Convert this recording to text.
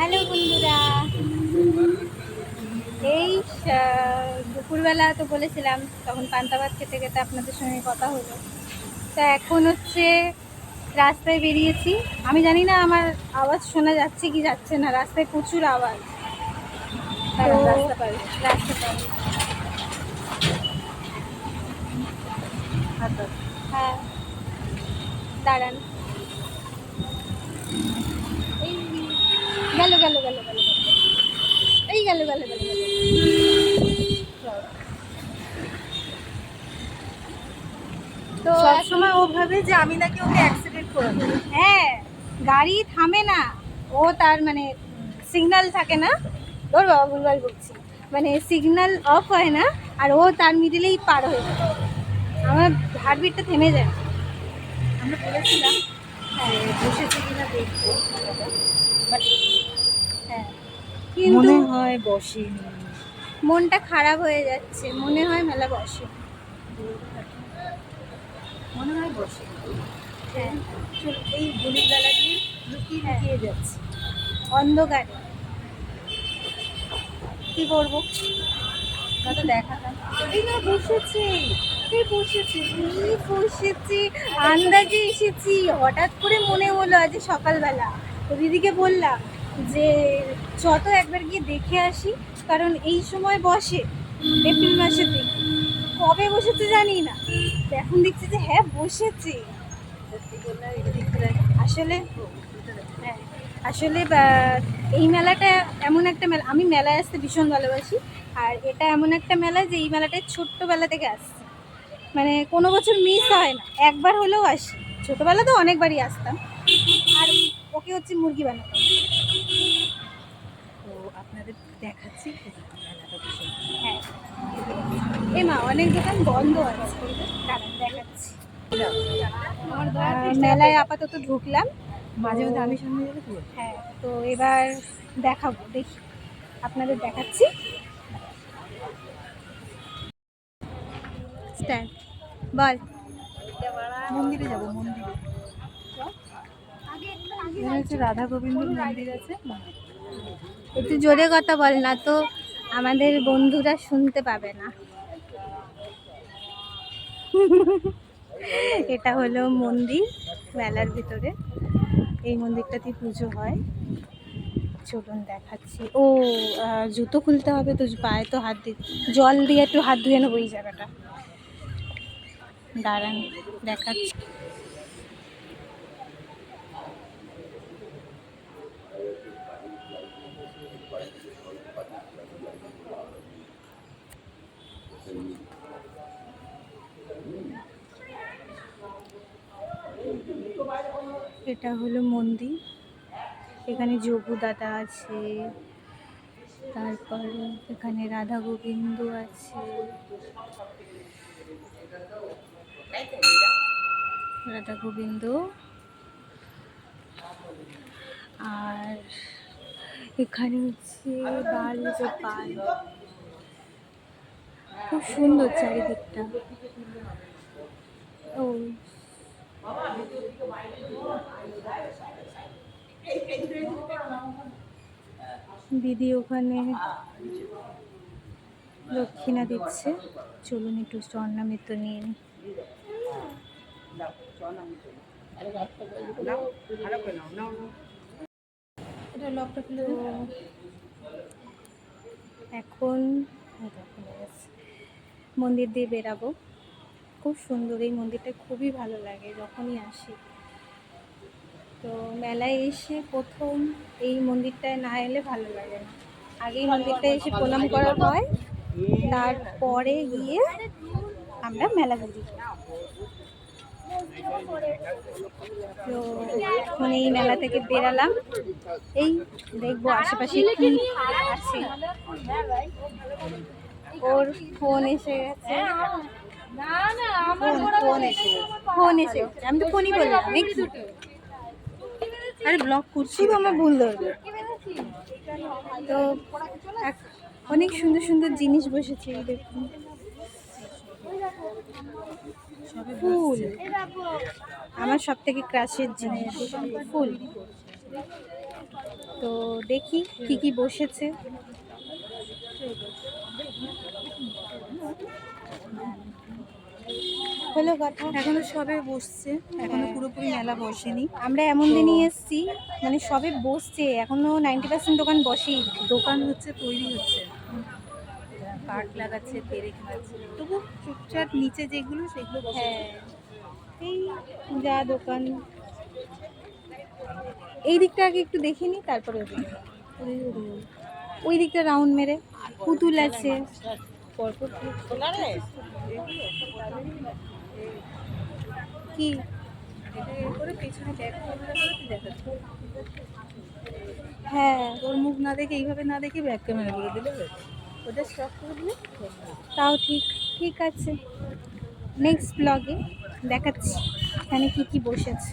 Hello বন্ধুরা, এই দুপুরবেলা তো বলেছিলাম, তখন পান্তা ভাত খেতে খেতে আপনাদের সঙ্গে কথা হলো। তা এখন হচ্ছে রাস্তায় বেরিয়েছি। আমি জানি না আমার আওয়াজ শোনা যাচ্ছে কি যাচ্ছে না, রাস্তায় প্রচুর আওয়াজ। তো রাস্তা পার হ্যাঁ, দাঁড়ান। এই গেল গেল গেল গেল এই গেল গেল গেল গেল। তো সবসময় ও ভাবে যে আমি নাকি ওকে অ্যাক্সিডেন্ট করে দেবো। হ্যাঁ, গাড়ি থামে না। ও তার মানে সিগন্যাল থাকে না, তোর বাবা ভুলভাল বলছি, মানে সিগন্যাল অফ হয় না, আর ও তার মিডিলেই পার হয়ে যায়। আমার হার্টবিটটা থেমে যায়। আমরা বলেছিলাম যে বসেছে কিনা দেখবো, বাট হ্যাঁ, কিন্তু মনে হয় বসেনি। মনটা খারাপ হয়ে যাচ্ছে, মনে হয় মেলা বসে। মনে হয় বসে। হ্যাঁ, চল এই গলির বেলা দিয়ে লুকিয়ে লুকিয়ে যাচ্ছে। অন্ধকারে কি করবো? কত দেখাতাম, এই না বসেছে, এই বসেছে। বসেছি, আন্দাজে এসেছি। হঠাৎ করে মনে হলো আজ সকালবেলা, তো দিদিকে বললাম যে যত একবার গিয়ে দেখে আসি, কারণ এই সময় বসে এপ্রিল মাসের দিকে। কবে বসেছে জানি না, তো এখন দেখছি যে হ্যাঁ বসেছে। সত্যি বললাম, এটা দেখতে দেখ। আসলে হ্যাঁ, আসলে এই মেলাটা এমন একটা মেলা, আমি মেলায় আসতে ভীষণ ভালোবাসি। আর এটা এমন একটা মেলা যে এই মেলাটায় ছোট্টবেলা থেকে আসছে, মানে কোনো বছর মিস হয় না, একবার হলেও আসি। ছোটোবেলা তো অনেকবারই আসতাম। আর ওকে হচ্ছে মুরগি বানাতাম। তো আপনাদের দেখাচ্ছি মেলাটা ভীষণ। হ্যাঁ, এ মা অনেক দোকান বন্ধ আছে, দাঁড়ান দেখাচ্ছি। মেলায় আপাতত ঢুকলাম, মাঝে মধ্যে আমি সামনে গেলে তুই। হ্যাঁ, তো এবার দেখাবো, দেখি আপনাদের দেখাচ্ছি। স্ট্যান্ড বল। মন্দিরে যাবো, মন্দিরে। এখানে হচ্ছে রাধা গোবিন্দ মন্দির আছে। একটু জোরে কথা বল, না তো আমাদের বন্ধুরা শুনতে পাবে না। এটা হলো মন্দির মেলার ভিতরে, এই মন্দিরটাতে পুজো হয়। চলুন দেখাচ্ছি। ও জুতো খুলতে হবে তো, পায়ে তো হাত দিয়ে, জল দিয়ে একটু হাত ধুয়ে নেবো এই জায়গাটা। দাঁড়ান দেখাচ্ছি। এটা হলো মন্দির, এখানে যোগু দাদা আছে, তারপরে এখানে রাধা গোবিন্দ আছে, রাধা গোবিন্দ। আর এখানে হচ্ছে বাল গোপাল, খুব সুন্দর চারিদিকটা। ও দিদি ওখানে দক্ষিণা দিচ্ছে। চলুন একটু চরণামৃত নিয়ে নিই। এখন মন্দির দিয়ে বেরাবো। খুব সুন্দর এই মন্দিরটা, খুবই ভালো লাগে যখনই আসি। তো মেলায় এসে প্রথম এই মন্দিরটায় না এলে ভালো লাগে না। আগে এই মন্দিরটায় এসে প্রণাম করা হয়, তারপরে গিয়ে আমরা মেলা ঘুরি। তো এখন এই মেলা থেকে বেরালাম, এই দেখবো আশেপাশে কি আছে। ওর ফোন এসে গেছে, ফোন এসে গেছে, আমি তো ফোনই বললাম নাকি। আরে ব্লক করছি, শুধু আমার ভুল ধরবে। তো অনেক সুন্দর সুন্দর জিনিস বসেছে, এই দেখুন ফুল। আমার সব থেকে ক্রাশের জিনিস ফুল। তো দেখি কি কি বসেছে। হলো কথা। এখনো সবে বসছে, এখনো পুরোপুরি মেলা বসেনি। আমরা এমন দিনই এসেছি মানে সবে বসছে, এখনো 90% দোকান বসেই। দোকান হচ্ছে, তৈরি হচ্ছে, কাঠ লাগাচ্ছে, পেরেক লাগাচ্ছে, তবু চুপচাপ নিচে যেগুলো সেগুলো বসে। হ্যাঁ, এই যা দোকান। এই দিকটা আগে একটু দেখে নি, তারপরে ওই দিকটা রাউন্ড মেরে পুতুল আছে। পরপর কি এটা এর করে পেছনে ব্যাক ক্যামেরা করে তুই দেখাচ্ছি। হ্যাঁ, তোর মুখ না দেখে, এইভাবে না দেখে ব্যাক ক্যামেরা করে দিলে ওদের স্টপ করে দিলে। তাও ঠিক। ঠিক আছে, নেক্সট ব্লগে দেখাচ্ছি এখানে কি কি বসেছে।